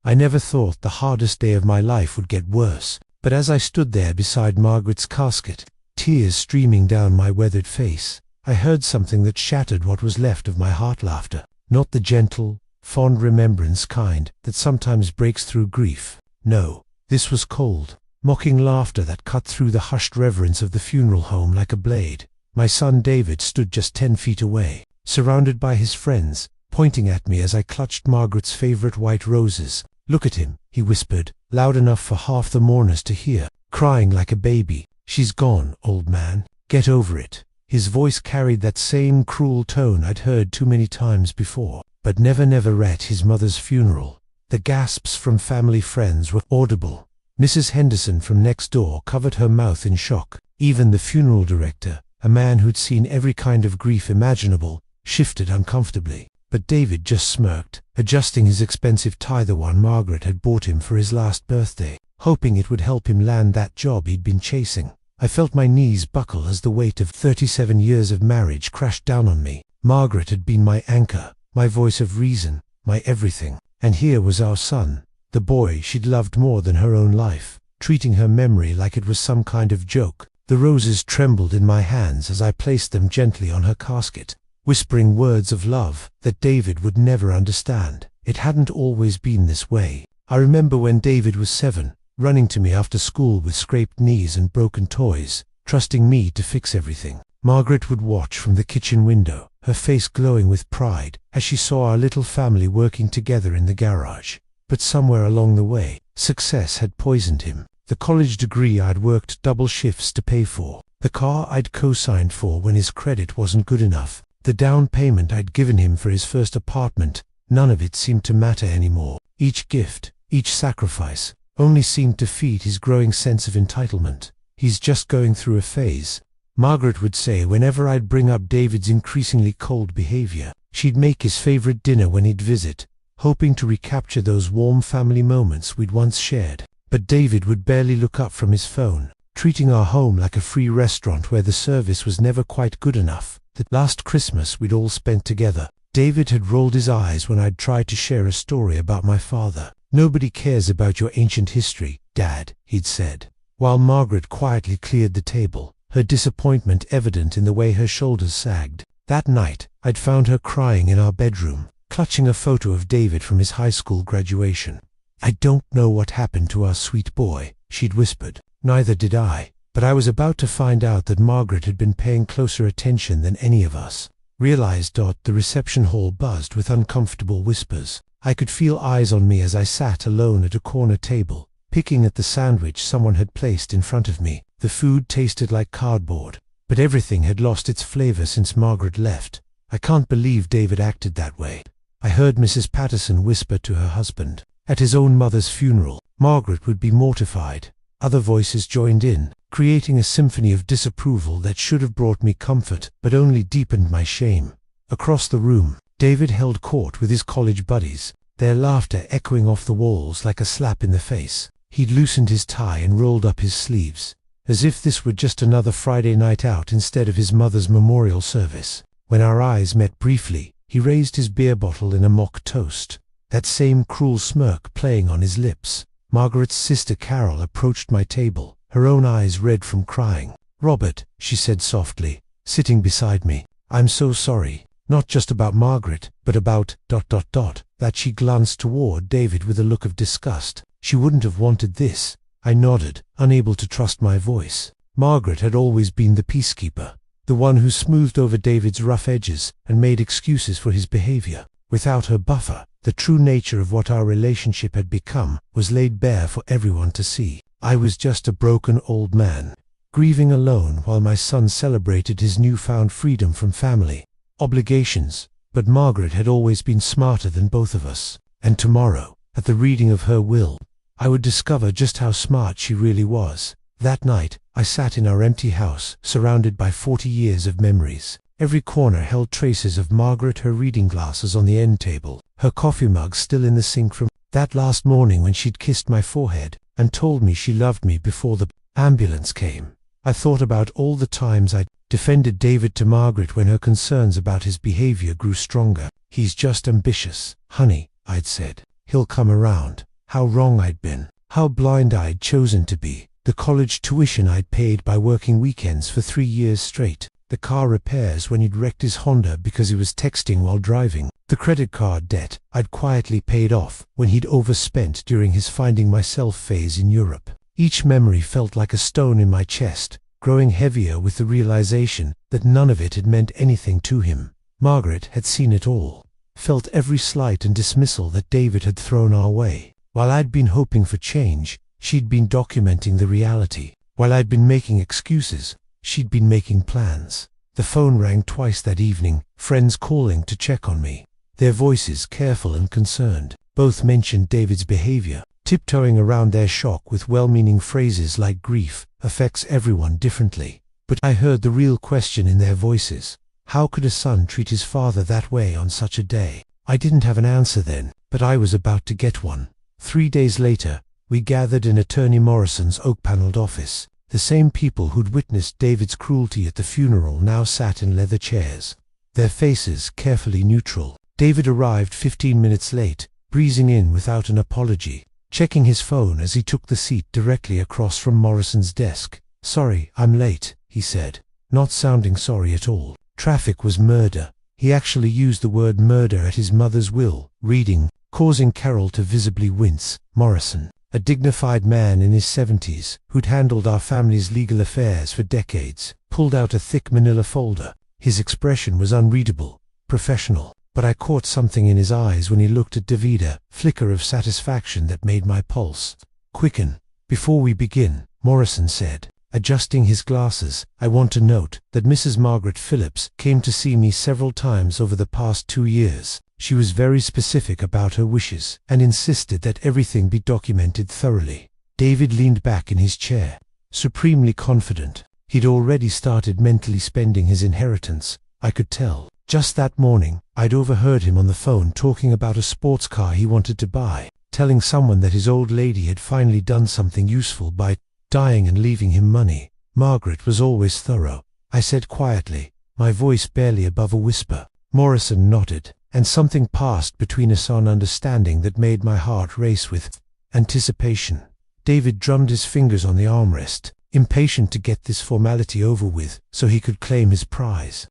I never thought the hardest day of my life would get worse, but as I stood there beside Margaret's casket, tears streaming down my weathered face, I heard something that shattered what was left of my heart. Laughter. Not the gentle, fond remembrance kind that sometimes breaks through grief. No, this was cold, mocking laughter that cut through the hushed reverence of the funeral home like a blade. My son David stood just 10 feet away, surrounded by his friends, pointing at me as I clutched Margaret's favorite white roses. "Look at him," he whispered, loud enough for half the mourners to hear, crying like a baby. "She's gone, old man. Get over it." His voice carried that same cruel tone I'd heard too many times before, but never at his mother's funeral. The gasps from family friends were audible. Mrs. Henderson from next door covered her mouth in shock. Even the funeral director, a man who'd seen every kind of grief imaginable, shifted uncomfortably. But David just smirked, adjusting his expensive tie, the one Margaret had bought him for his last birthday, hoping it would help him land that job he'd been chasing. I felt my knees buckle as the weight of 37 years of marriage crashed down on me. Margaret had been my anchor, my voice of reason, my everything. And here was our son, the boy she'd loved more than her own life, treating her memory like it was some kind of joke. The roses trembled in my hands as I placed them gently on her casket, whispering words of love that David would never understand. It hadn't always been this way. I remember when David was 7, running to me after school with scraped knees and broken toys, trusting me to fix everything. Margaret would watch from the kitchen window, her face glowing with pride as she saw our little family working together in the garage. But somewhere along the way, success had poisoned him. The college degree I'd worked double shifts to pay for, the car I'd co-signed for when his credit wasn't good enough, the down payment I'd given him for his first apartment, none of it seemed to matter anymore. Each gift, each sacrifice, only seemed to feed his growing sense of entitlement. "He's just going through a phase," Margaret would say whenever I'd bring up David's increasingly cold behavior. She'd make his favorite dinner when he'd visit, hoping to recapture those warm family moments we'd once shared. But David would barely look up from his phone, treating our home like a free restaurant where the service was never quite good enough. That last Christmas we'd all spent together, David had rolled his eyes when I'd tried to share a story about my father. "Nobody cares about your ancient history, Dad," he'd said, while Margaret quietly cleared the table, her disappointment evident in the way her shoulders sagged. That night, I'd found her crying in our bedroom, clutching a photo of David from his high school graduation. "I don't know what happened to our sweet boy," she'd whispered. Neither did I, but I was about to find out that Margaret had been paying closer attention than any of us. Realized. The reception hall buzzed with uncomfortable whispers. I could feel eyes on me as I sat alone at a corner table, picking at the sandwich someone had placed in front of me. The food tasted like cardboard, but everything had lost its flavor since Margaret left. "I can't believe David acted that way," I heard Mrs. Patterson whisper to her husband. At his own mother's funeral, Margaret would be mortified. Other voices joined in, creating a symphony of disapproval that should have brought me comfort, but only deepened my shame. Across the room, David held court with his college buddies, their laughter echoing off the walls like a slap in the face. He'd loosened his tie and rolled up his sleeves, as if this were just another Friday night out instead of his mother's memorial service. When our eyes met briefly, he raised his beer bottle in a mock toast, that same cruel smirk playing on his lips. Margaret's sister Carol approached my table, her own eyes red from crying. "Robert," she said softly, sitting beside me, "I'm so sorry. Not just about Margaret, but about ... That she glanced toward David with a look of disgust. "She wouldn't have wanted this." I nodded, unable to trust my voice. Margaret had always been the peacekeeper, the one who smoothed over David's rough edges and made excuses for his behavior. Without her buffer, the true nature of what our relationship had become was laid bare for everyone to see. I was just a broken old man, grieving alone while my son celebrated his newfound freedom from family obligations. But Margaret had always been smarter than both of us, and tomorrow, at the reading of her will, I would discover just how smart she really was. That night, I sat in our empty house, surrounded by 40 years of memories. Every corner held traces of Margaret, her reading glasses on the end table, her coffee mug still in the sink from that last morning when she'd kissed my forehead and told me she loved me before the ambulance came. I thought about all the times I'd defended David to Margaret when her concerns about his behavior grew stronger. "He's just ambitious, honey," I'd said. "He'll come around." How wrong I'd been. How blind I'd chosen to be. The college tuition I'd paid by working weekends for 3 years straight. The car repairs when he'd wrecked his Honda because he was texting while driving. The credit card debt I'd quietly paid off when he'd overspent during his finding myself phase in Europe. Each memory felt like a stone in my chest, growing heavier with the realization that none of it had meant anything to him. Margaret had seen it all, felt every slight and dismissal that David had thrown our way. While I'd been hoping for change, she'd been documenting the reality. While I'd been making excuses, she'd been making plans. The phone rang twice that evening, friends calling to check on me. Their voices careful and concerned. Both mentioned David's behavior, tiptoeing around their shock with well-meaning phrases like grief affects everyone differently. But I heard the real question in their voices. How could a son treat his father that way on such a day? I didn't have an answer then, but I was about to get one. 3 days later, we gathered in Attorney Morrison's oak-paneled office. The same people who'd witnessed David's cruelty at the funeral now sat in leather chairs, their faces carefully neutral. David arrived 15 minutes late, breezing in without an apology, checking his phone as he took the seat directly across from Morrison's desk. "Sorry, I'm late," he said, not sounding sorry at all. Traffic was murder. He actually used the word murder at his mother's will, reading, causing Carol to visibly wince. Morrison, a dignified man in his 70s, who'd handled our family's legal affairs for decades, pulled out a thick manila folder. His expression was unreadable, professional, but I caught something in his eyes when he looked at Davida, flicker of satisfaction that made my pulse quicken. "Before we begin," Morrison said, adjusting his glasses, "I want to note that Mrs. Margaret Phillips came to see me several times over the past 2 years. She was very specific about her wishes and insisted that everything be documented thoroughly." David leaned back in his chair, supremely confident. He'd already started mentally spending his inheritance, I could tell. Just that morning, I'd overheard him on the phone talking about a sports car he wanted to buy, telling someone that his old lady had finally done something useful by dying and leaving him money. "Margaret was always thorough," I said quietly, my voice barely above a whisper. Morrison nodded, and something passed between us on understanding that made my heart race with anticipation. David drummed his fingers on the armrest, impatient to get this formality over with so he could claim his prize.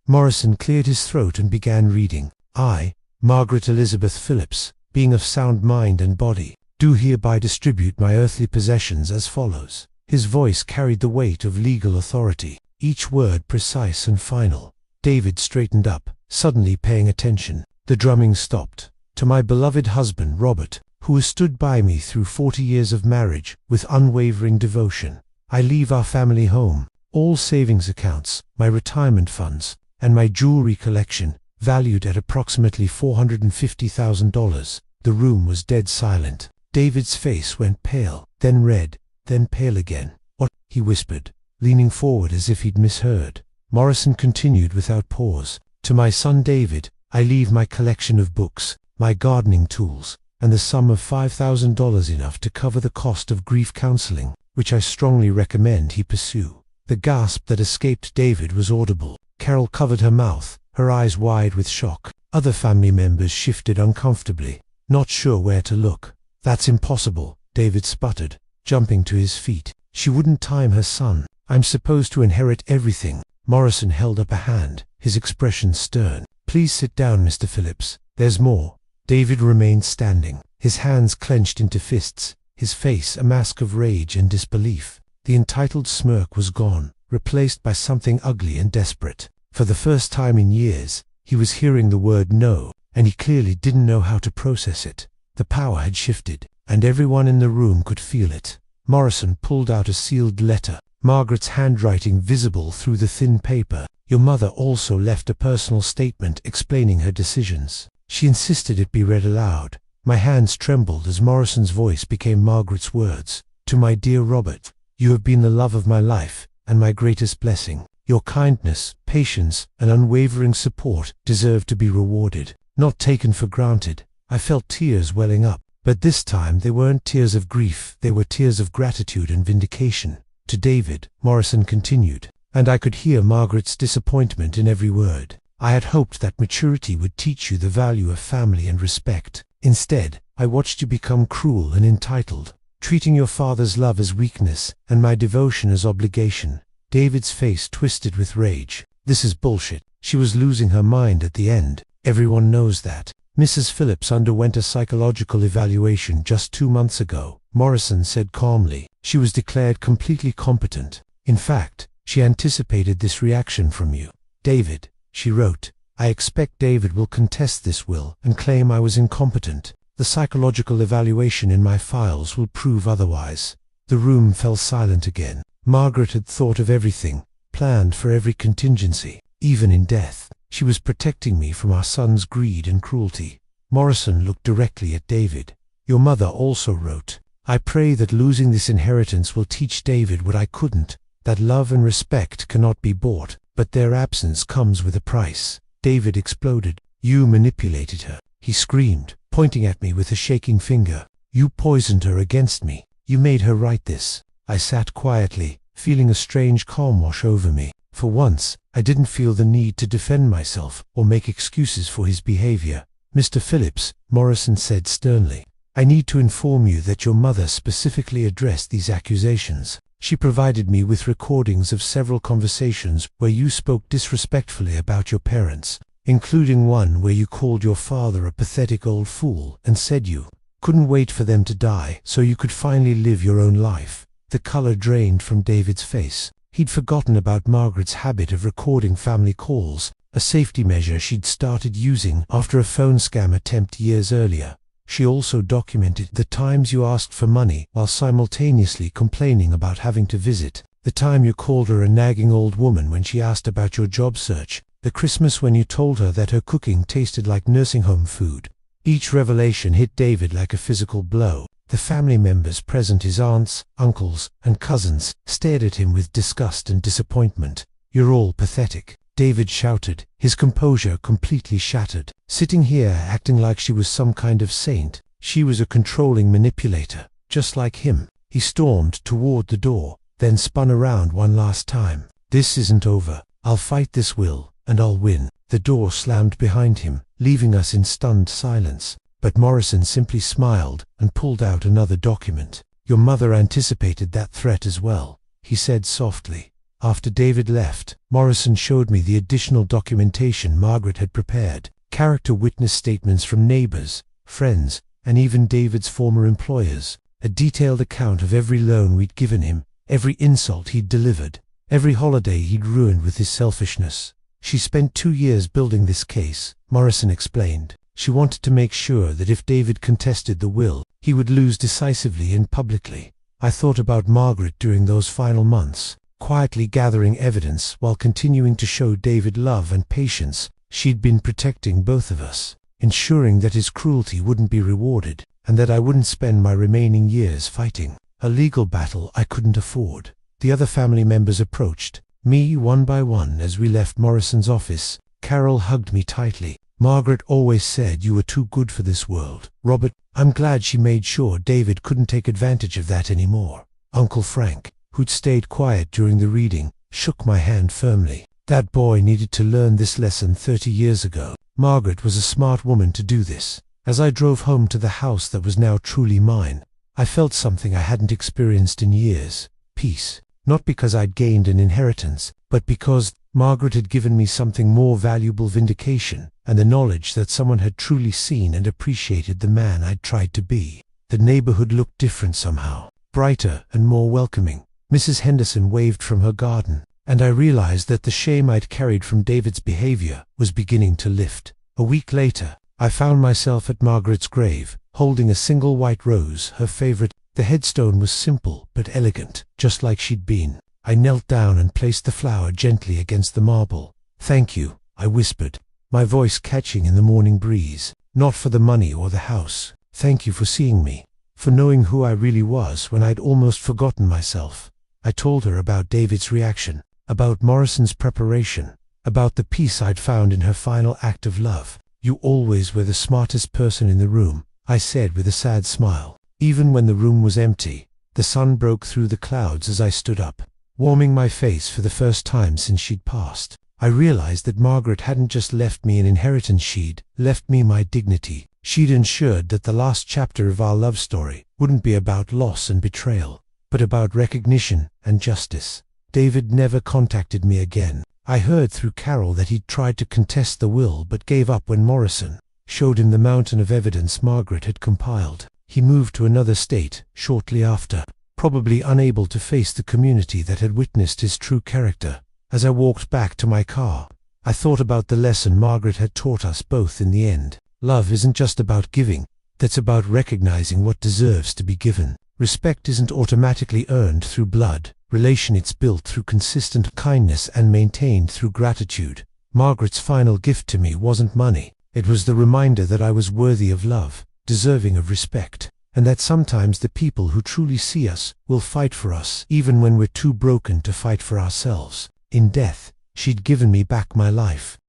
Morrison cleared his throat and began reading. "I, Margaret Elizabeth Phillips, being of sound mind and body, do hereby distribute my earthly possessions as follows." His voice carried the weight of legal authority, each word precise and final. David straightened up, suddenly paying attention. The drumming stopped. "To my beloved husband, Robert, who has stood by me through 40 years of marriage with unwavering devotion, I leave our family home, all savings accounts, my retirement funds, and my jewelry collection, valued at approximately $450,000. The room was dead silent. David's face went pale, then red, then pale again. "What?" he whispered, leaning forward as if he'd misheard. Morrison continued without pause. "To my son David, I leave my collection of books, my gardening tools, and the sum of $5,000, enough to cover the cost of grief counseling, which I strongly recommend he pursue." The gasp that escaped David was audible. Carol covered her mouth, her eyes wide with shock. Other family members shifted uncomfortably, not sure where to look. "That's impossible," David sputtered, jumping to his feet. "She wouldn't time her son. I'm supposed to inherit everything." Morrison held up a hand, his expression stern. "Please sit down, Mr. Phillips. There's more." David remained standing, his hands clenched into fists, his face a mask of rage and disbelief. The entitled smirk was gone, replaced by something ugly and desperate. For the first time in years, he was hearing the word no, and he clearly didn't know how to process it. The power had shifted, and everyone in the room could feel it. Morrison pulled out a sealed letter, Margaret's handwriting visible through the thin paper. "Your mother also left a personal statement explaining her decisions. She insisted it be read aloud." My hands trembled as Morrison's voice became Margaret's words. "To my dear Robert, you have been the love of my life, and my greatest blessing. Your kindness, patience, and unwavering support deserve to be rewarded, not taken for granted." I felt tears welling up, but this time they weren't tears of grief, they were tears of gratitude and vindication. "To David," Morrison continued, and I could hear Margaret's disappointment in every word. "I had hoped that maturity would teach you the value of family and respect. Instead, I watched you become cruel and entitled, treating your father's love as weakness and my devotion as obligation. David's face twisted with rage. This is bullshit. She was losing her mind at the end. Everyone knows that. Mrs. Phillips underwent a psychological evaluation just 2 months ago, Morrison said calmly. She was declared completely competent. In fact, she anticipated this reaction from you. David, she wrote, I expect David will contest this will and claim I was incompetent. The psychological evaluation in my files will prove otherwise. The room fell silent again. Margaret had thought of everything, planned for every contingency, even in death. She was protecting me from our son's greed and cruelty. Morrison looked directly at David. Your mother also wrote, I pray that losing this inheritance will teach David what I couldn't, that love and respect cannot be bought, but their absence comes with a price. David exploded. You manipulated her, he screamed, pointing at me with a shaking finger. You poisoned her against me. You made her write this. I sat quietly, feeling a strange calm wash over me. For once, I didn't feel the need to defend myself or make excuses for his behavior. Mr. Phillips, Morrison said sternly, I need to inform you that your mother specifically addressed these accusations. She provided me with recordings of several conversations where you spoke disrespectfully about your parents, including one where you called your father a pathetic old fool and said you couldn't wait for them to die so you could finally live your own life. The color drained from David's face. He'd forgotten about Margaret's habit of recording family calls, a safety measure she'd started using after a phone scam attempt years earlier. She also documented the times you asked for money while simultaneously complaining about having to visit, the time you called her a nagging old woman when she asked about your job search, the Christmas when you told her that her cooking tasted like nursing home food. Each revelation hit David like a physical blow. The family members present, his aunts, uncles, and cousins, stared at him with disgust and disappointment. You're all pathetic, David shouted, his composure completely shattered. Sitting here acting like she was some kind of saint, she was a controlling manipulator, just like him. He stormed toward the door, then spun around one last time. This isn't over. I'll fight this will, and I'll win. The door slammed behind him, leaving us in stunned silence. But Morrison simply smiled and pulled out another document. Your mother anticipated that threat as well, he said softly. After David left, Morrison showed me the additional documentation Margaret had prepared. Character witness statements from neighbors, friends, and even David's former employers. A detailed account of every loan we'd given him, every insult he'd delivered, every holiday he'd ruined with his selfishness. She spent 2 years building this case, Morrison explained. She wanted to make sure that if David contested the will, he would lose decisively and publicly. I thought about Margaret during those final months, quietly gathering evidence while continuing to show David love and patience. She'd been protecting both of us, ensuring that his cruelty wouldn't be rewarded, and that I wouldn't spend my remaining years fighting a legal battle I couldn't afford. The other family members approached me one by one as we left Morrison's office. Carol hugged me tightly. Margaret always said you were too good for this world, Robert. I'm glad she made sure David couldn't take advantage of that anymore. Uncle Frank, who'd stayed quiet during the reading, shook my hand firmly. That boy needed to learn this lesson 30 years ago. Margaret was a smart woman to do this. As I drove home to the house that was now truly mine, I felt something I hadn't experienced in years. Peace. Not because I'd gained an inheritance, but because Margaret had given me something more valuable: vindication, and the knowledge that someone had truly seen and appreciated the man I'd tried to be. The neighborhood looked different somehow, brighter and more welcoming. Mrs. Henderson waved from her garden, and I realized that the shame I'd carried from David's behavior was beginning to lift. A week later, I found myself at Margaret's grave, holding a single white rose, her favorite. The headstone was simple but elegant, just like she'd been. I knelt down and placed the flower gently against the marble. Thank you, I whispered, my voice catching in the morning breeze. Not for the money or the house. Thank you for seeing me, for knowing who I really was when I'd almost forgotten myself. I told her about David's reaction, about Morrison's preparation, about the peace I'd found in her final act of love. You always were the smartest person in the room, I said with a sad smile. Even when the room was empty, the sun broke through the clouds as I stood up, warming my face for the first time since she'd passed. I realized that Margaret hadn't just left me an inheritance, she'd left me my dignity. She'd ensured that the last chapter of our love story wouldn't be about loss and betrayal, but about recognition and justice. David never contacted me again. I heard through Carol that he'd tried to contest the will but gave up when Morrison showed him the mountain of evidence Margaret had compiled. He moved to another state shortly after, probably unable to face the community that had witnessed his true character. As I walked back to my car, I thought about the lesson Margaret had taught us both in the end. Love isn't just about giving, that's about recognizing what deserves to be given. Respect isn't automatically earned through blood. Relation it's built through consistent kindness and maintained through gratitude. Margaret's final gift to me wasn't money. It was the reminder that I was worthy of love, deserving of respect, and that sometimes the people who truly see us will fight for us even when we're too broken to fight for ourselves. In death, she'd given me back my life,